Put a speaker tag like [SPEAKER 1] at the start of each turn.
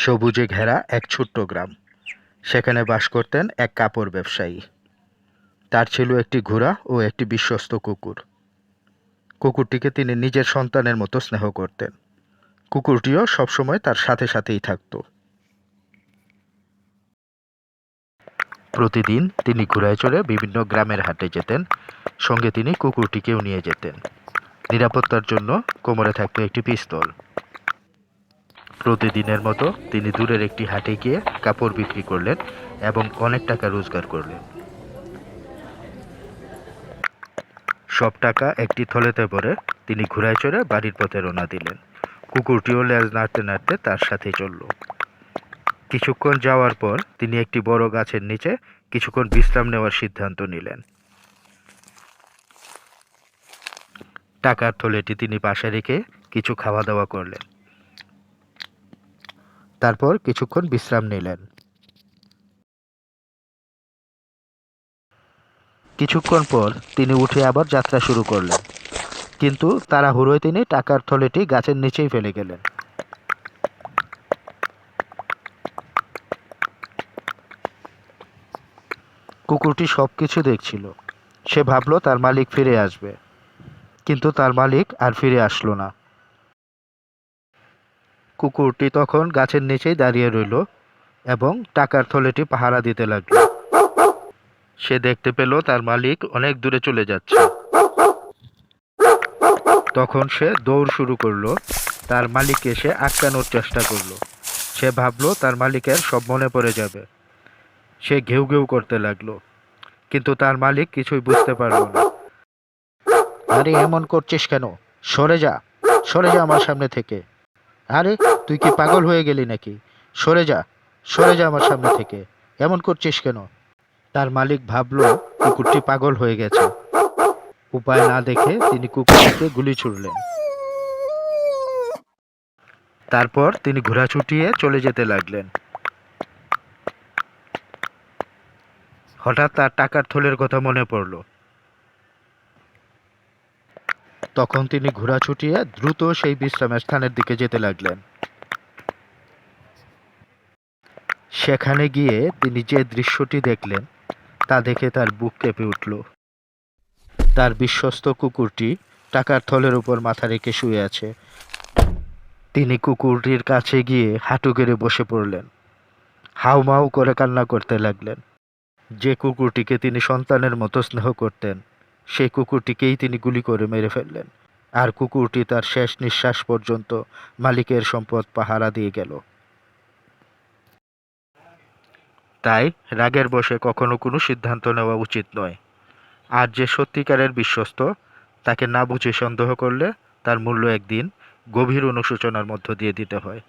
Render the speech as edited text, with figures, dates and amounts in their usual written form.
[SPEAKER 1] সবুজে ঘেরা এক ছোট্ট গ্রাম। সেখানে বাস করতেন এক কাপড় ব্যবসায়ী। তার ছিল একটি ঘোড়া ও একটি বিশ্বস্ত কুকুর। কুকুরটিকে তিনি নিজের সন্তানের মতো স্নেহ করতেন। কুকুরটিও সবসময় তার সাথে সাথেই থাকত। প্রতিদিন তিনি ঘোড়ায় চড়ে বিভিন্ন গ্রামের হাটে যেতেন। সঙ্গে তিনি কুকুরটিকেও নিয়ে যেতেন। নিরাপত্তার জন্য কোমরে থাকত একটি পিস্তল। প্রতিদিনের মতো তিনি দূরের একটি হাটে গিয়ে কাপড় বিক্রি করলেন এবং অনেক টাকা রোজগার করলেন। সব টাকা একটি থলেতে ভরে তিনি ঘোড়ায় চড়ে বাড়ির পথে রওনা দিলেন। কুকুরটিও লেজ নাড়তে নাড়তে তার সাথে চলল। কিছুক্ষণ যাওয়ার পর তিনি একটি বড় গাছের নিচে কিছুক্ষণ বিশ্রাম নেওয়ার সিদ্ধান্ত নিলেন। টাকার থলেটি তিনি পাশে রেখে কিছু খাওয়া দাওয়া করলেন। তারপর কিছুক্ষণ বিশ্রাম নিলেন। কিছুক্ষণ পর তিনি উঠে আবার যাত্রা শুরু করলেন, কিন্তু তাড়াহুড়োয় তিনি টাকার থলেটি গাছের নিচেই ফেলে গেলেন। কুকুরটি সবকিছু দেখছিল। সে ভাবল তার মালিক ফিরে আসবে, কিন্তু তার মালিক আর ফিরে আসলো না। কুকুরটি তখন গাছের নিচেই দাঁড়িয়ে রইল এবং টাকার থলেটি পাহারা দিতে লাগলো। সে দেখতে পেল তার মালিক অনেক দূরে চলে যাচ্ছে। তখন সে দৌড় শুরু করলো। তার মালিককে সে আটকানোর চেষ্টা করলো। সে ভাবলো তার মালিকের সব মনে পড়ে যাবে। সে ঘেউ ঘেউ করতে লাগলো, কিন্তু তার মালিক কিছুই বুঝতে পারল না। আরে এমন করছিস কেন? সরে যা, সরে যা আমার সামনে থেকে। আরে তুই কি পাগল হয়ে গেলি নাকি? সরে যা, সরে যা আমার সামনে থেকে। এমন করছিস কেন? তার মালিক ভাবলো কুকুরটি পাগল হয়ে গেছে। উপায় না দেখে তিনি কুকুরটিকে গুলি ছুড়লেন। তারপর তিনি ঘোড়া ছুটিয়ে চলে যেতে লাগলেন। হঠাৎ তার টাকার থলের কথা মনে পড়ল। তখন তিনি ঘোড়া ছুটিয়ে দ্রুত সেই বিশ্রামের স্থানের দিকে যেতে লাগলেন। সেখানে গিয়ে তিনি যে দৃশ্যটি দেখলেন তা দেখে তার বুক কেঁপে উঠল। তার বিশ্বস্ত কুকুরটি টাকার থলের উপর মাথা রেখে শুয়ে আছে। তিনি কুকুরটির কাছে গিয়ে হাঁটু গেড়ে বসে পড়লেন। হাউমাউ করে কান্না করতে লাগলেন। যে কুকুরটিকে তিনি সন্তানের মতো স্নেহ করতেন, সেই কুকুরটিকেই তিনি গুলি করে মেরে ফেললেন। আর কুকুরটি তার শেষ নিঃশ্বাস পর্যন্ত মালিকের সম্পদ পাহারা দিয়ে গেল। তাই রাগের বশে কখনো কোনো সিদ্ধান্ত নেওয়া উচিত নয়। আর যে সত্যিকারের বিশ্বস্ত, তাকে না বুঝে সন্দেহ করলে তার মূল্য একদিন গভীর অনুশোচনার মধ্য দিয়ে দিতে হয়।